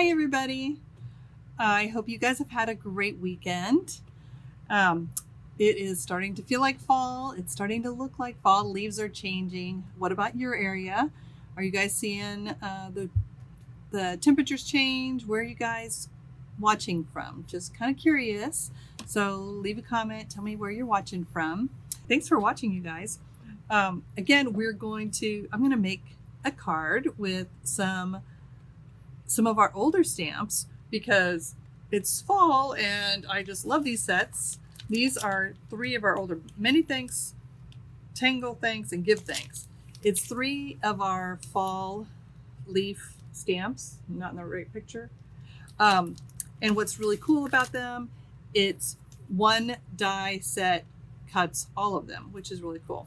Hi, everybody. I hope you guys have had a great weekend. Um, it is starting to feel like fall. It's starting to look like fall. Leaves are changing. What about your area? Are you guys seeing the temperatures change? Where are you guys watching from? Just kind of curious. So leave a comment. Tell me where you're watching from. Thanks for watching, you guys. Again, I'm going to make a card with some of our older stamps because it's fall and I just love these sets. These are three of our older Many Thanks, Tangle Thanks, and Give Thanks. It's three of our fall leaf stamps, not in the right picture. And what's really cool about them, it's one die set cuts all of them, which is really cool.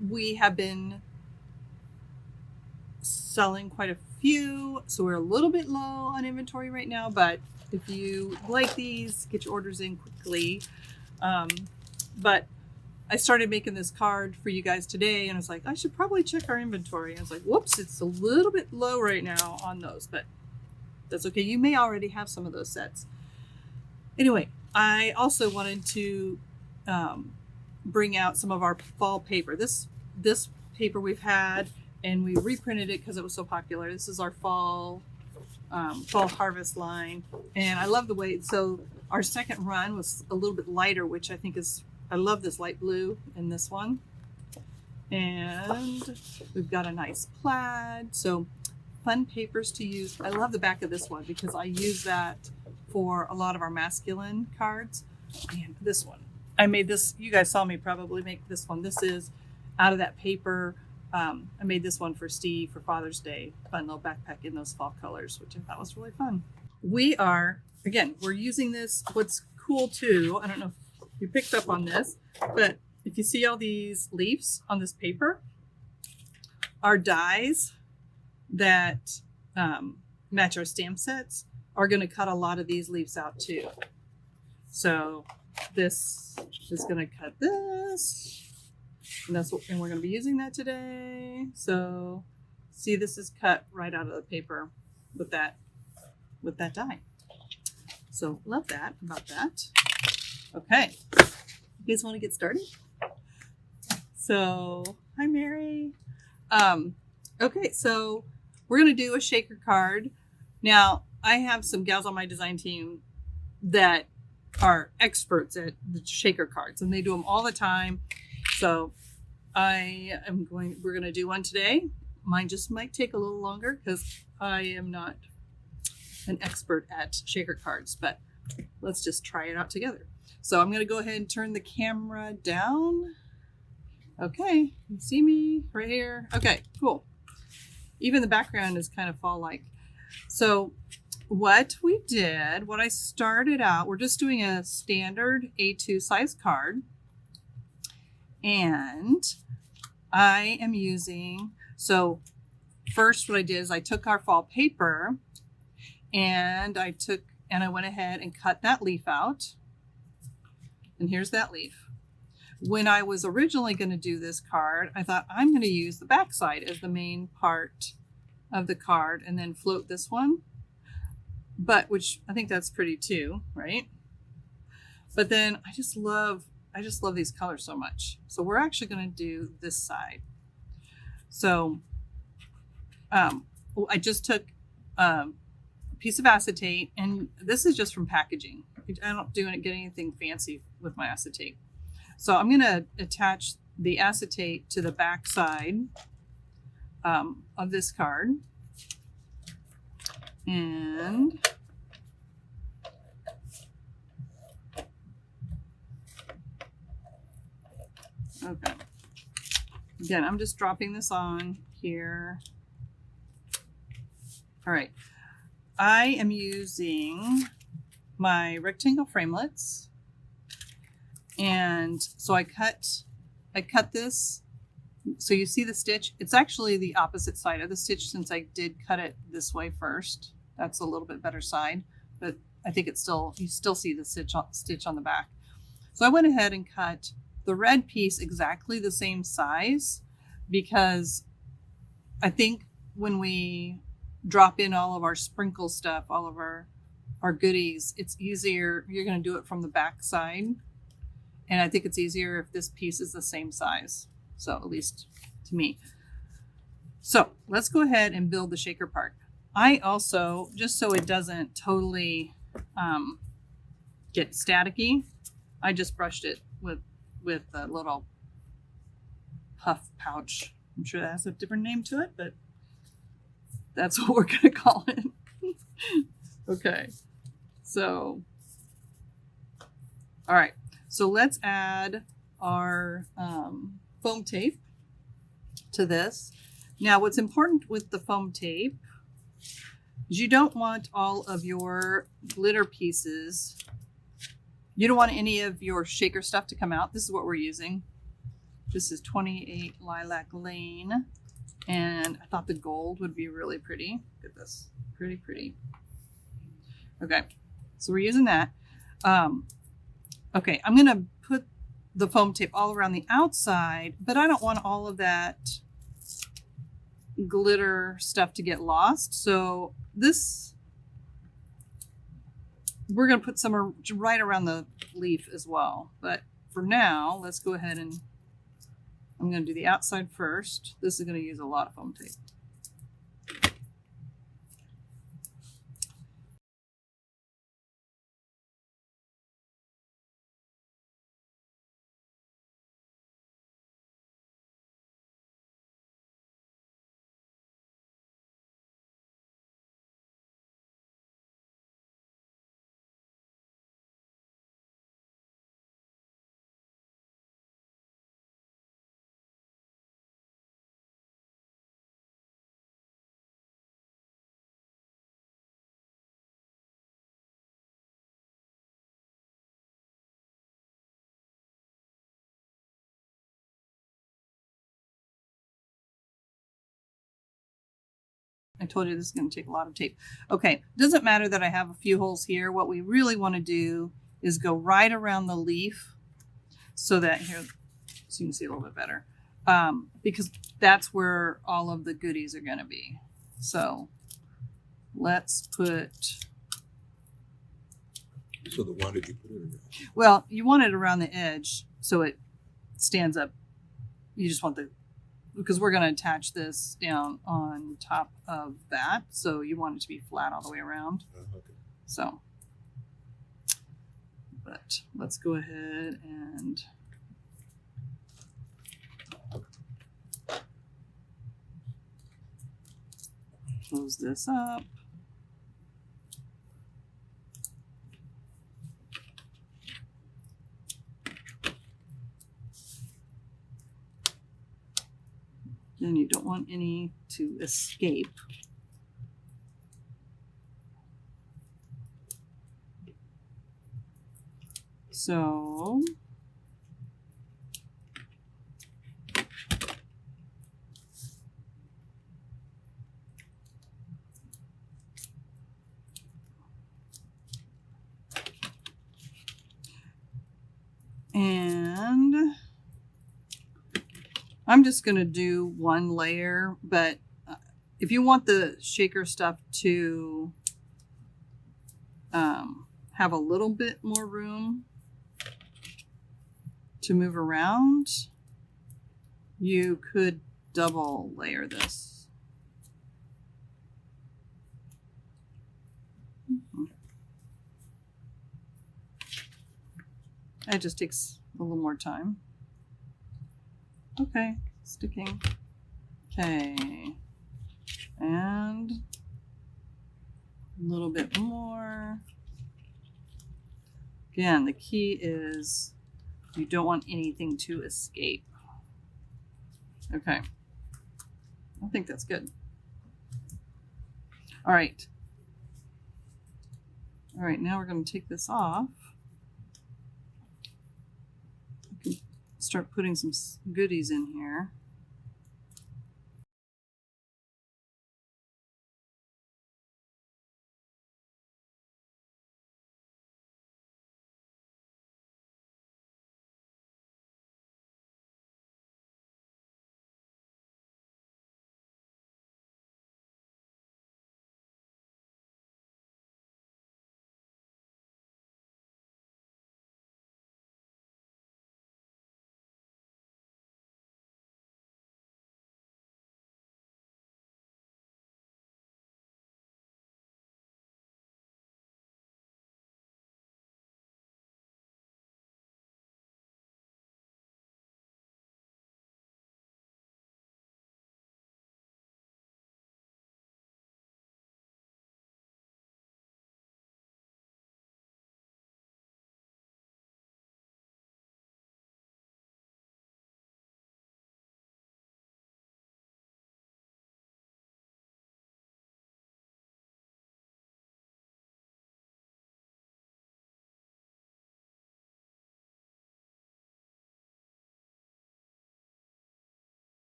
We have been selling quite a few, so we're a little bit low on inventory right now, but if you like these, get your orders in quickly. But I started making this card for you guys today, and I was like, I should probably check our inventory. And I was like, whoops, it's a little bit low right now on those, but that's okay. You may already have some of those sets. Anyway, I also wanted to bring out some of our fall paper. This paper we've had, and we reprinted it because it was so popular. This is our fall harvest line, and I love the way. So our second run was a little bit lighter, which I think is, I love this light blue in this one, and we've got a nice plaid. So fun papers to use. I love the back of this one because I use that for a lot of our masculine cards. And this one, I made this. You guys saw me probably make this one. This is out of that paper. I made this one for Steve for Father's Day. Fun little backpack in those fall colors, which I thought was really fun. We're using this. What's cool too, I don't know if you picked up on this, but if you see all these leaves on this paper, our dies that match our stamp sets are going to cut a lot of these leaves out too. So this is going to cut this. And we're going to be using that today. So see, this is cut right out of the paper with that die. So love that about that. Okay, you guys want to get started? So hi, Mary. Okay, so we're going to do a shaker card. Now I have some gals on my design team that are experts at the shaker cards, and they do them all the time. So we're going to do one today. Mine just might take a little longer because I am not an expert at shaker cards, but let's just try it out together. So I'm going to go ahead and turn the camera down. Okay, you see me right here? Okay, cool. Even the background is kind of fall-like. So what I started out, we're just doing a standard A2 size card. And I am so first what I did is I took our fall paper and I went ahead and cut that leaf out. And here's that leaf. When I was originally going to do this card, I thought I'm going to use the back side as the main part of the card and then float this one. Which I think that's pretty too, right? But then I just love these colors so much. So we're actually going to do this side. So I just took a piece of acetate, and this is just from packaging. I don't get anything fancy with my acetate. So I'm going to attach the acetate to the back side of this card. And okay. Again, I'm just dropping this on here. All right. I am using my rectangle framelits. And so I cut this. So you see the stitch. It's actually the opposite side of the stitch since I did cut it this way first. That's a little bit better side, but I think you still see the stitch on the back. So I went ahead and cut the red piece exactly the same size because I think when we drop in all of our sprinkle stuff, all of our goodies, it's easier. You're going to do it from the back side. And I think it's easier if this piece is the same size. So at least to me. So let's go ahead and build the shaker part. I also, just so it doesn't totally get staticky, I just brushed it with a little puff pouch. I'm sure that has a different name to it, but that's what we're going to call it. Okay. So, all right. So let's add our foam tape to this. Now, what's important with the foam tape is you don't want all of your glitter pieces. You don't want any of your shaker stuff to come out. This is what we're using. This is 28 Lilac Lane. And I thought the gold would be really pretty. Look at this. Pretty, pretty. Okay. So we're using that. Okay. I'm going to put the foam tape all around the outside, but I don't want all of that glitter stuff to get lost. So this, we're going to put some right around the leaf as well. But for now, let's go ahead and I'm going to do the outside first. This is going to use a lot of foam tape. I told you this is going to take a lot of tape. Okay, doesn't matter that I have a few holes here. What we really want to do is go right around the leaf so that here, so you can see a little bit better, because that's where all of the goodies are going to be. So let's put. So why did you put it around? Well, you want it around the edge so it stands up. You just want the, because we're going to attach this down on top of that. So you want it to be flat all the way around. Okay. So, but let's go ahead and close this up. And you don't want any to escape. So and I'm just going to do one layer, but if you want the shaker stuff to have a little bit more room to move around, you could double layer this. It just takes a little more time. Okay, sticking. Okay, and a little bit more. Again, the key is you don't want anything to escape. Okay, I think that's good. All right. All right, now we're going to take this off. I can start putting some goodies in here.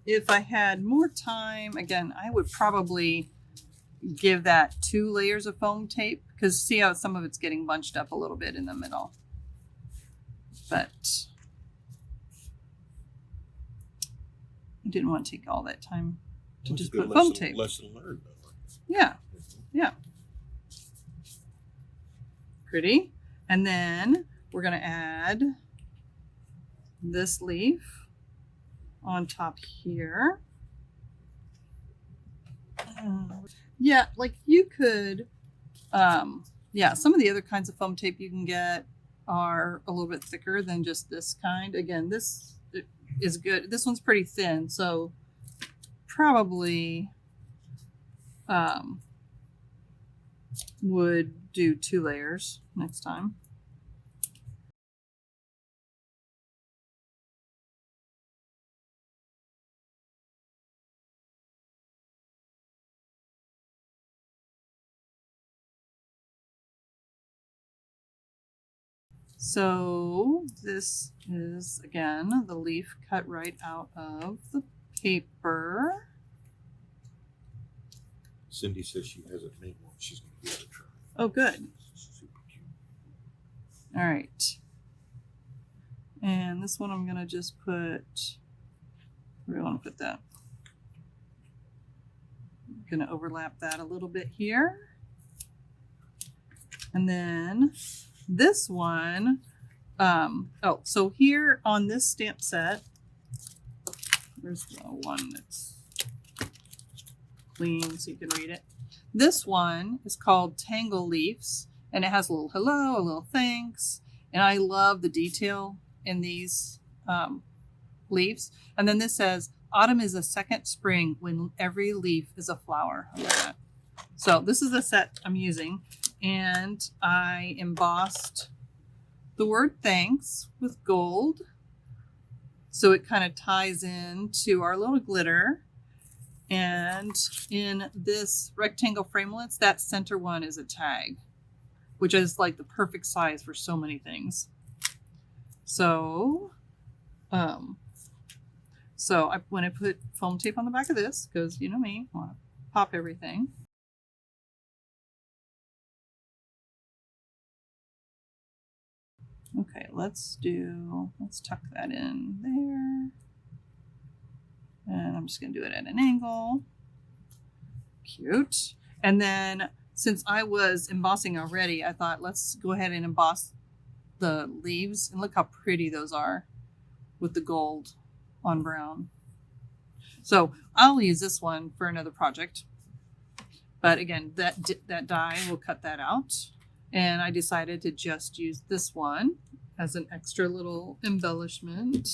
if I had more time, again, I would probably give that 2 layers of foam tape, because see how some of it's getting bunched up a little bit in the middle. But I didn't want to take all that time to Well, just it's a put good foam lesson- tape. Lesson learned. Though. Yeah, yeah. Pretty. And then we're going to add this leaf on top here. Yeah, like you could, yeah, some of the other kinds of foam tape you can get are a little bit thicker than just this kind. Again, this is good. This one's pretty thin, so probably would do 2 layers next time. So this is, again, the leaf cut right out of the paper. Cindy says she hasn't made one. She's going to give it a try. Oh, good. Super cute. All right. And this one I'm going to just put, where do I want to put that? I'm going to overlap that a little bit here. And then this one, oh, so here on this stamp set, there's the one that's clean so you can read it. This one is called Tangle Leaves, and it has a little hello, a little thanks, and I love the detail in these leaves. And then this says, autumn is a second spring when every leaf is a flower. Look at that. So this is the set I'm using, and I embossed the word thanks with gold, so it kind of ties in to our little glitter. And in this rectangle framelits, that center one is a tag, which is like the perfect size for so many things. So, when I put foam tape on the back of this, because you know me, I want to pop everything. Okay, let's tuck that in there. And I'm just going to do it at an angle. Cute. And then since I was embossing already, I thought let's go ahead and emboss the leaves. And look how pretty those are with the gold on brown. So I'll use this one for another project. But again, that die, we'll cut that out. And I decided to just use this one as an extra little embellishment.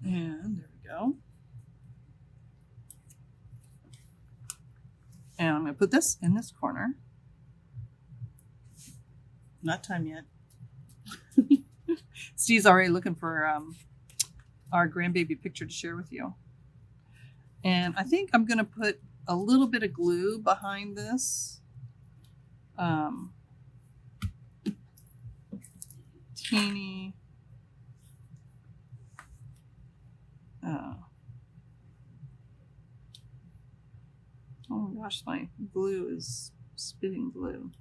And there we go. And I'm going to put this in this corner. Not time yet. Steve's already looking for our grandbaby picture to share with you. And I think I'm going to put a little bit of glue behind this. Teeny. Oh my gosh, my glue is spitting glue.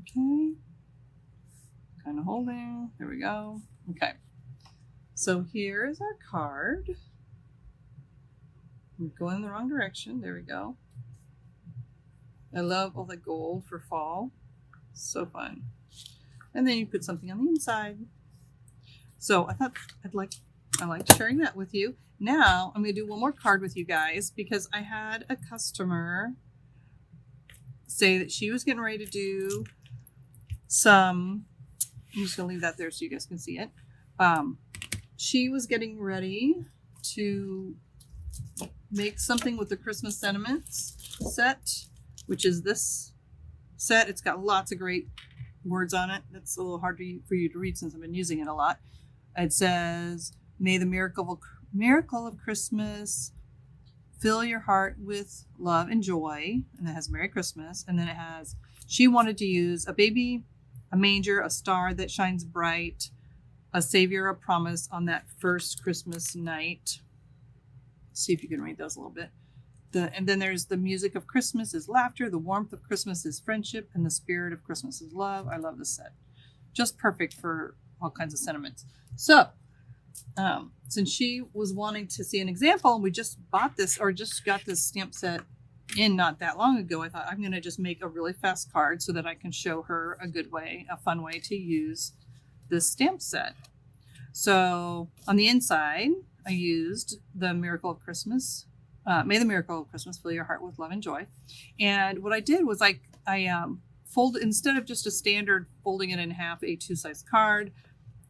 Okay. Kind of holding. There we go. Okay. So here's our card. I'm going in the wrong direction. There we go. I love all the gold for fall. So fun. And then you put something on the inside. So I thought I liked sharing that with you. Now I'm going to do one more card with you guys because I had a customer say that she was getting ready to do some, I'm just going to leave that there so you guys can see it. She was getting ready to make something with the Christmas Sentiments set, which is this set. It's got lots of great words on it. That's a little hard for you to read since I've been using it a lot. It says, may the miracle of Christmas fill your heart with love and joy, and it has Merry Christmas, and then it has, she wanted to use a baby, a manger, a star that shines bright, a savior, a promise on that first Christmas night. See if you can read those a little bit. And then there's the music of Christmas is laughter, the warmth of Christmas is friendship, and the spirit of Christmas is love. I love this set. Just perfect for all kinds of sentiments. So, since she was wanting to see an example, and we just bought this or just got this stamp set in not that long ago, I thought I'm going to just make a really fast card so that I can show her a good way, a fun way to use this stamp set. So on the inside, I used the Miracle of Christmas. May the miracle of Christmas fill your heart with love and joy. And what I did was I folded, instead of just a standard folding it in half A2 size card,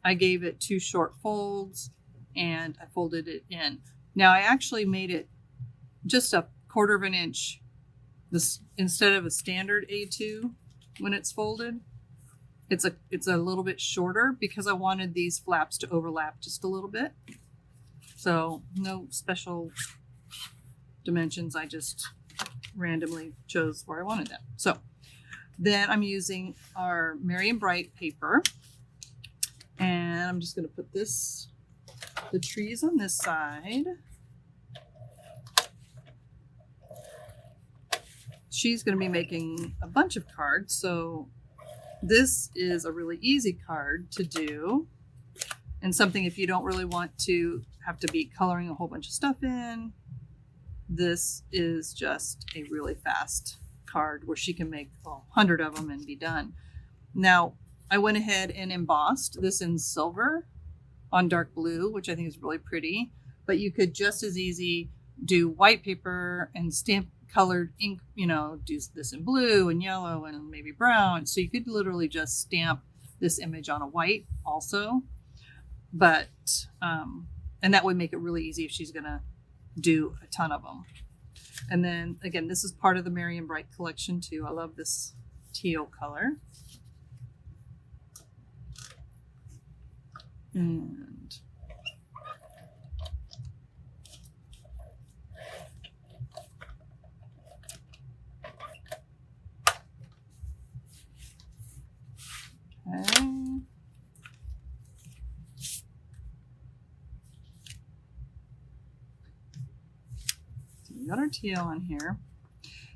I gave it 2 short folds and I folded it in. Now I actually made it just a 1/4 of an inch this instead of a standard A2 when it's folded. It's a little bit shorter because I wanted these flaps to overlap just a little bit. So no special dimensions. I just randomly chose where I wanted them. So then I'm using our Merry and Bright paper, and I'm just going to put the trees on this side. She's going to be making a bunch of cards, so this is a really easy card to do, and something if you don't really want to have to be coloring a whole bunch of stuff in. This is just a really fast card where she can make 100 of them and be done. Now, I went ahead and embossed this in silver on dark blue, which I think is really pretty, but you could just as easy do white paper and stamp colored ink, do this in blue and yellow and maybe brown. So you could literally just stamp this image on a white also, but, and that would make it really easy if she's gonna do a ton of them. And then again, this is part of the Merry and Bright collection too. I love this teal color. And okay. We got our teal on here.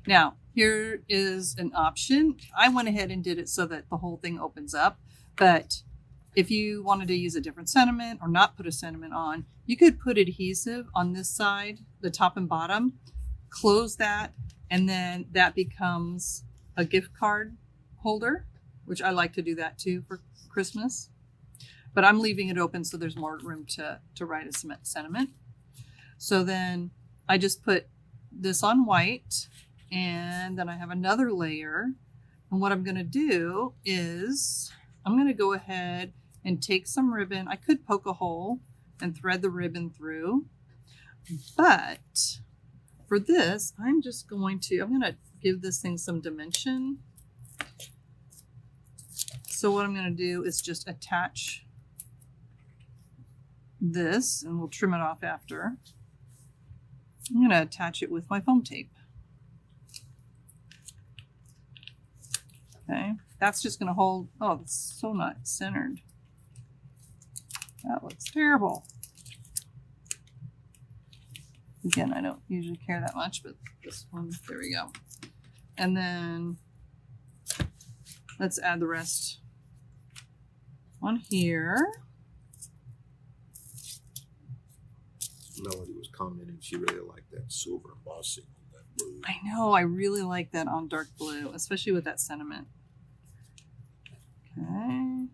Now, here is an option. I went ahead and did it so that the whole thing opens up, but if you wanted to use a different sentiment or not put a sentiment on, you could put adhesive on this side, the top and bottom, close that, and then that becomes a gift card holder, which I like to do that too for Christmas. But I'm leaving it open so there's more room to write a sentiment. So then I just put this on white, and then I have another layer. And what I'm going to do is I'm going to go ahead and take some ribbon. I could poke a hole and thread the ribbon through, but for this, I'm going to give this thing some dimension. So what I'm going to do is just attach this, and we'll trim it off after. I'm going to attach it with my foam tape. Okay, that's just going to hold. Oh, it's so not centered. That looks terrible. Again, I don't usually care that much, but this one, there we go. And then let's add the rest on here. Melody was commenting she really liked that silver embossing on that blue. I know, I really like that on dark blue, especially with that sentiment. Okay.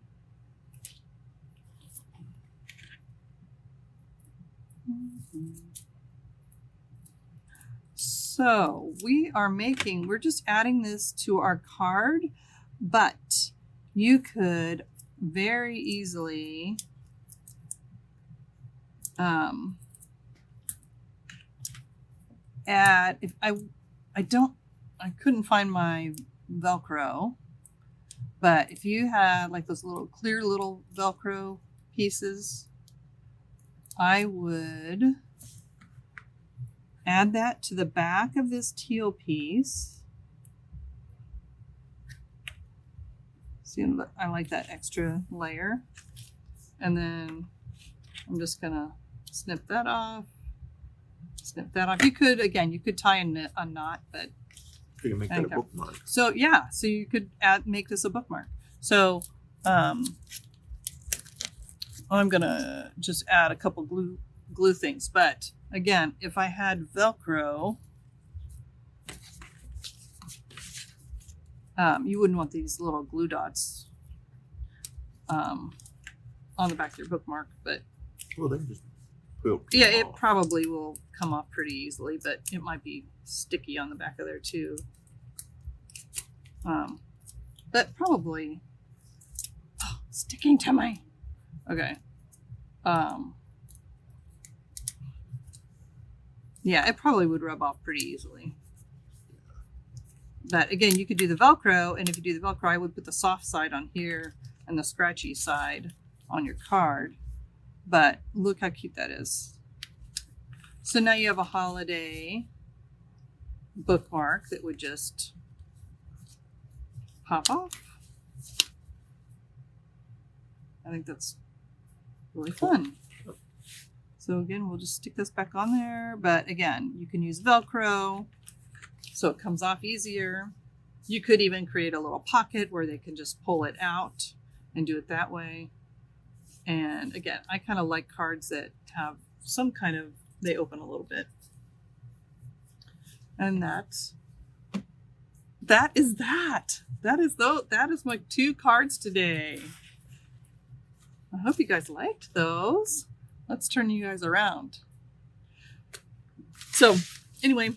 So we're just adding this to our card, but you could very easily add, if I couldn't find my Velcro, but if you had like those little clear little Velcro pieces, I would add that to the back of this teal piece. See, I like that extra layer. And then I'm just gonna snip that off. Snip that off. You could, again, you could tie a knot, but You can make that a Okay. bookmark. so yeah, so you could make this a bookmark. So I'm gonna just add a couple glue things. But again, if I had Velcro, you wouldn't want these little glue dots on the back of your bookmark. But Well, they can just peel yeah, them it off. probably will come off pretty easily, but it might be sticky on the back of there too. But probably sticking to my okay. Yeah, it probably would rub off pretty easily. But again, you could do the Velcro, and if you do the Velcro, I would put the soft side on here and the scratchy side on your card. But look how cute that is. So now you have a holiday bookmark that would just pop off. I think that's really fun. So again, we'll just stick this back on there. But again, you can use Velcro so it comes off easier. You could even create a little pocket where they can just pull it out and do it that way. And again, I kind of like cards that have some kind of, they open a little bit. And that is that. That is my 2 cards today. I hope you guys liked those. Let's turn you guys around. So anyway,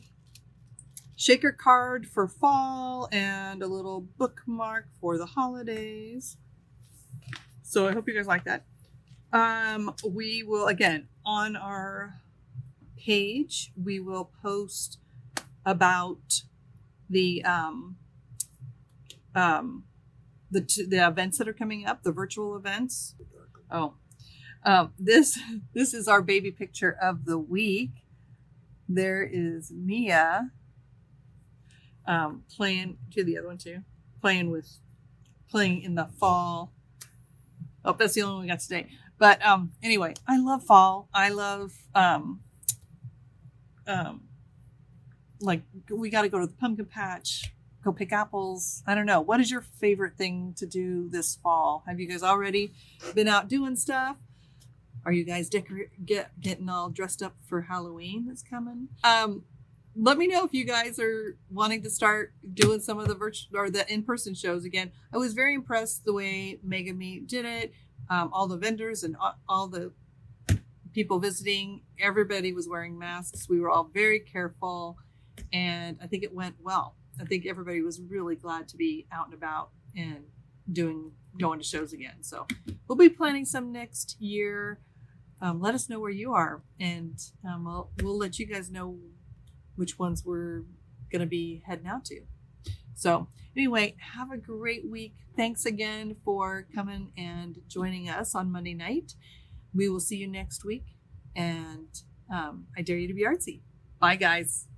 shaker card for fall and a little bookmark for the holidays. So I hope you guys like that. We will, again, on our page, we will post about the events that are coming up, the virtual events. This is our baby picture of the week. There is Mia playing, do the other one too, playing in the fall. Oh, that's the only one we got today. But anyway, I love fall. I love like we got to go to the pumpkin patch, go pick apples. I don't know. What is your favorite thing to do this fall? Have you guys already been out doing stuff? Are you guys getting all dressed up for Halloween that's coming? Let me know if you guys are wanting to start doing some of the virtual or the in-person shows again. I was very impressed the way Mega Meet did it. All the vendors and all the people visiting, everybody was wearing masks. We were all very careful, and I think it went well. I think everybody was really glad to be out and about and going to shows again. So we'll be planning some next year. Let us know where you are, and we'll let you guys know which ones we're going to be heading out to. So anyway, have a great week. Thanks again for coming and joining us on Monday night. We will see you next week, and I dare you to be artsy. Bye, guys.